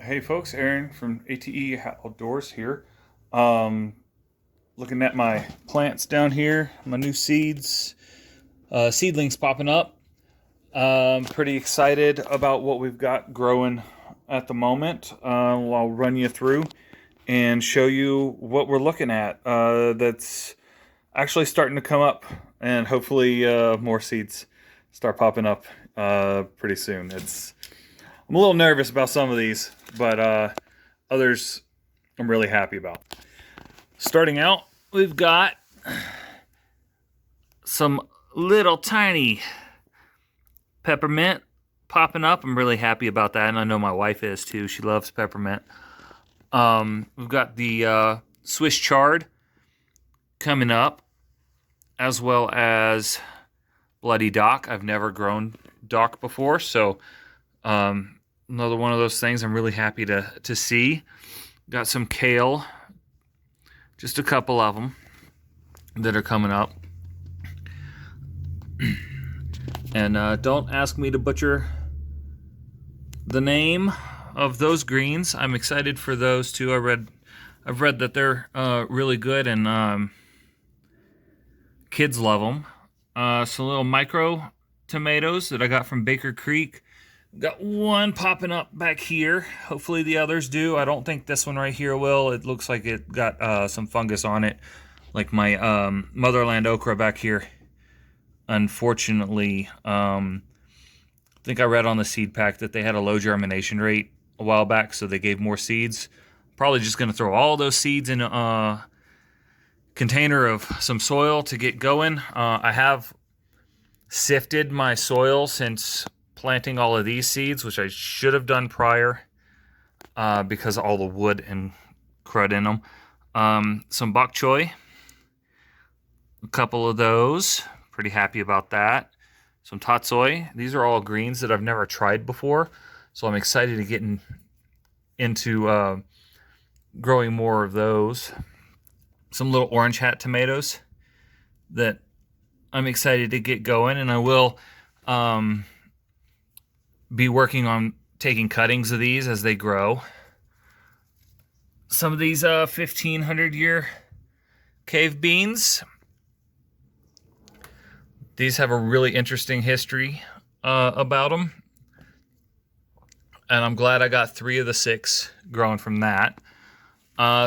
Hey folks, Aaron from A.T.E Outdoors here. Um, Looking at my plants down here, my new seeds, seedlings popping up. Pretty excited about what we've got growing at the moment. I'll run you through and show you what we're looking at. That's actually starting to come up, and hopefully more seeds start popping up pretty soon. I'm a little nervous about some of these, but others I'm really happy about. Starting out, we've got some little tiny peppermint popping up. I'm really happy about that, and I know my wife is too. She loves peppermint. We've got the Swiss chard coming up, as well as bloody dock. I've never grown dock before, so another one of those things I'm really happy to see. Got some kale, just a couple of them that are coming up. And don't ask me to butcher the name of those greens. I'm excited for those too. I've read that they're really good, and kids love them. Some little micro tomatoes that I got from Baker Creek. Got one popping up back here. Hopefully the others do. I don't think this one right here will. It looks like it got some fungus on it, like my motherland okra back here. Unfortunately, I think I read on the seed pack that they had a low germination rate a while back, so they gave more seeds. Probably just going to throw all those seeds in a container of some soil to get going. I have sifted my soil since planting all of these seeds, which I should have done prior because of all the wood and crud in them. Some Bok Choy, a couple of those. Pretty happy about that. Some tatsoi. These are all greens that I've never tried before, so I'm excited to get into growing more of those. Some little orange hat tomatoes that I'm excited to get going, and I will be working on taking cuttings of these as they grow. Some of these 1500-year cave beans. These have a really interesting history about them, and I'm glad I got 3 of the 6 growing from that.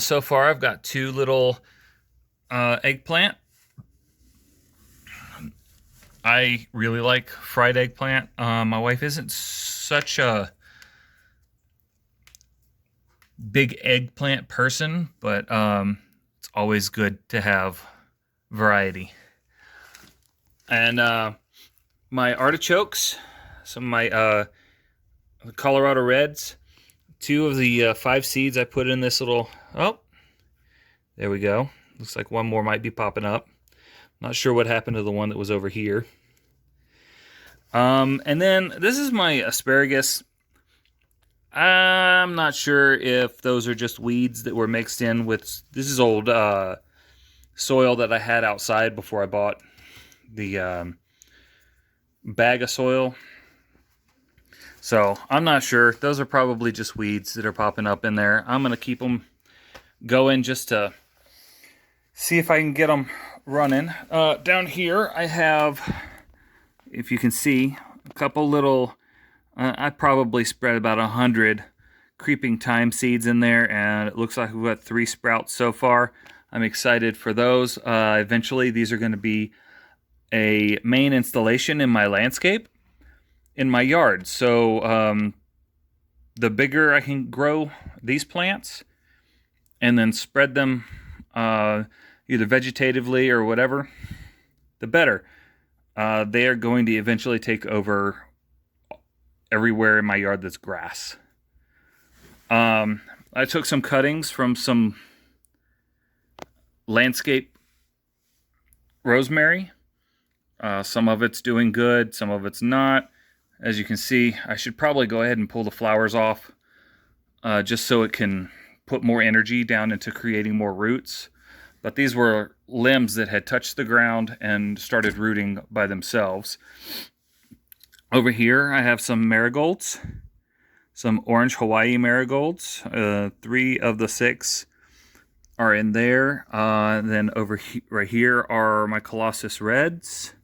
So far, I've got 2 little eggplant. I really like fried eggplant. My wife isn't such a big eggplant person, but it's always good to have variety. And my artichokes, some of my Colorado Reds, 2 of the 5 seeds I put in this little, oh, there we go. Looks like one more might be popping up. Not sure what happened to the one that was over here. And then this is my asparagus. I'm not sure if those are just weeds that were mixed in with, this is old soil that I had outside before I bought the bag of soil. So I'm not sure. Those are probably just weeds that are popping up in there. I'm going to keep them going just to see if I can get them running. Down here I have, if you can see, a couple little, I probably spread about 100 creeping thyme seeds in there, and it looks like we've got 3 sprouts so far. I'm excited for those. Eventually these are going to be a main installation in my landscape in my yard. So the bigger I can grow these plants and then spread them either vegetatively or whatever, the better. They are going to eventually take over everywhere in my yard that's grass. I took some cuttings from some landscape rosemary. Some of it's doing good, some of it's not. As you can see, I should probably go ahead and pull the flowers off just so it can put more energy down into creating more roots. But these were limbs that had touched the ground and started rooting by themselves. Over here, I have some marigolds. some orange Hawaii marigolds. 3 of the 6 are in there. Then over right here are my Colossus Reds.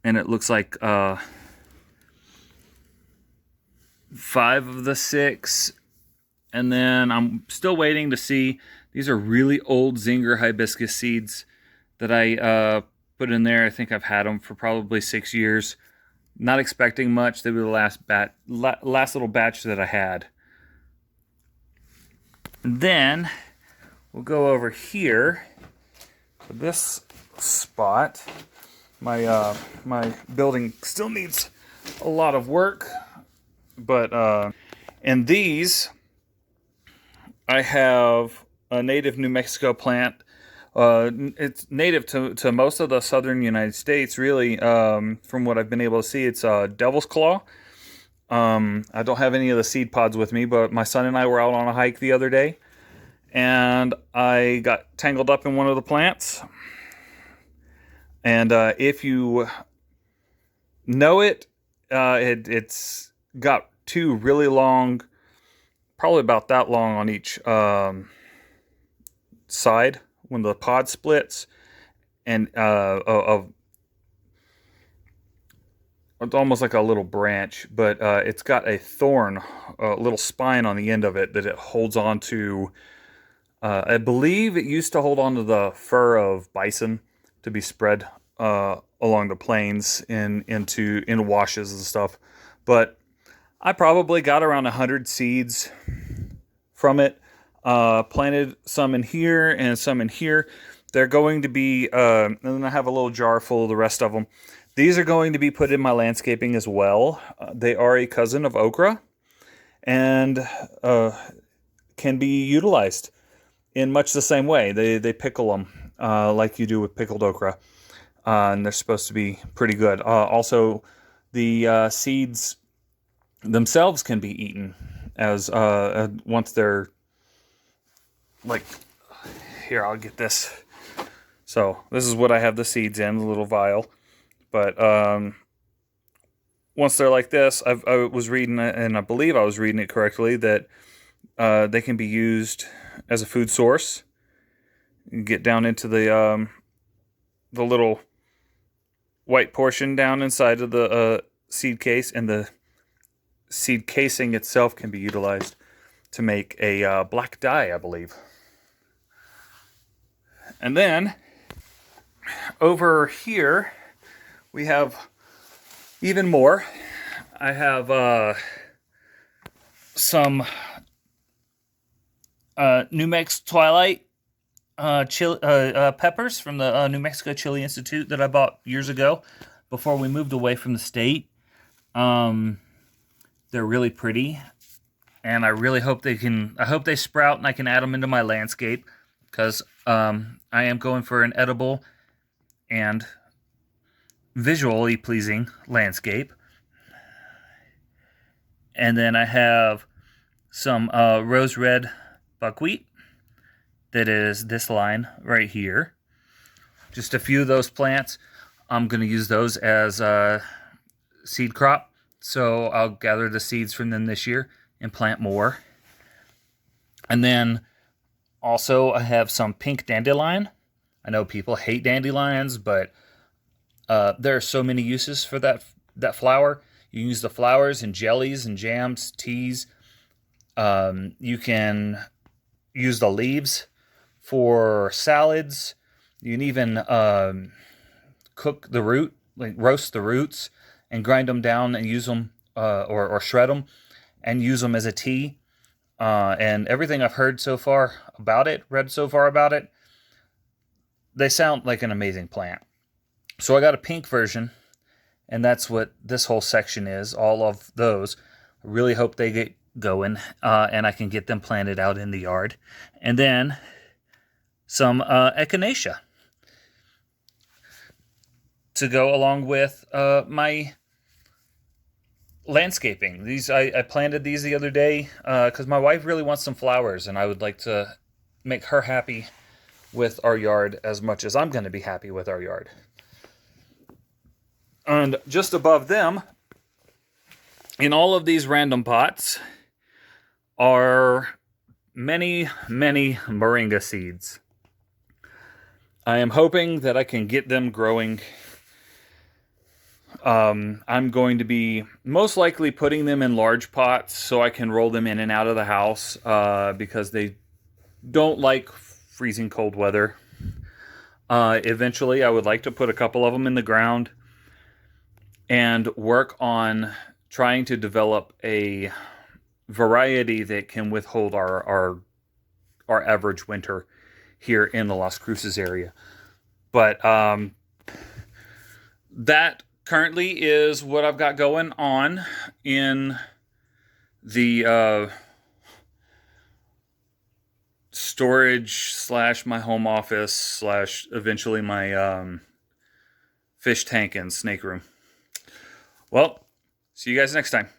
And it looks like 5 of the 6. And then I'm still waiting to see. These are really old Zinger hibiscus seeds that I put in there. I think I've had them for probably 6 years. Not expecting much. They were the last little batch that I had. And then we'll go over here to this spot. My building still needs a lot of work, but and these I have a native New Mexico plant. It's native to most of the southern United States, really. From what I've been able to see, it's Devil's Claw. I don't have any of the seed pods with me, but my son and I were out on a hike the other day, and I got tangled up in one of the plants. And if you know it, it's got 2 really long, probably about that long on each side when the pod splits, and it's almost like a little branch, but it's got a thorn, a little spine on the end of it that it holds on to. I believe it used to hold on to the fur of bison to be spread along the plains into washes and stuff. But I probably got around 100 seeds from it. Planted some in here and some in here. They're going to be, and then I have a little jar full of the rest of them. These are going to be put in my landscaping as well. They are a cousin of okra and can be utilized in much the same way. They pickle them like you do with pickled okra. And they're supposed to be pretty good. Also, the seeds themselves can be eaten as once they're like, here, I'll get this. So this is what I have the seeds in, the little vial. But once they're like this, I was reading, and I believe I was reading it correctly, that they can be used as a food source. You get down into the little white portion down inside of the seed case, and the seed casing itself can be utilized to make a black dye, I believe. And then over here we have even more. I have some New Mexico Twilight peppers from the New Mexico Chili Institute that I bought years ago before we moved away from the state. They're really pretty, and I really hope I hope they sprout and I can add them into my landscape, because I am going for an edible and visually pleasing landscape. And then I have some rose red buckwheat that is this line right here. Just a few of those plants. I'm going to use those as seed crop. So I'll gather the seeds from them this year and plant more. And then also I have some pink dandelion. I know people hate dandelions, but there are so many uses for that flower. You can use the flowers in jellies and jams, teas. You can use the leaves for salads. You can even cook the root, like roast the roots and grind them down and use them, or shred them and use them as a tea. And everything I've heard so far about it, read so far about it, they sound like an amazing plant. So I got a pink version, and that's what this whole section is, all of those. I really hope they get going, and I can get them planted out in the yard. And then some echinacea to go along with my landscaping. These I planted these the other day because my wife really wants some flowers, and I would like to make her happy with our yard as much as I'm going to be happy with our yard. And just above them, in all of these random pots, are many, many Moringa seeds. I am hoping that I can get them growing. I'm going to be most likely putting them in large pots so I can roll them in and out of the house because they don't like freezing cold weather. Eventually, I would like to put a couple of them in the ground and work on trying to develop a variety that can withhold our average winter here in the Las Cruces area. But that currently is what I've got going on in the storage / my home office / eventually my fish tank and snake room. Well, see you guys next time.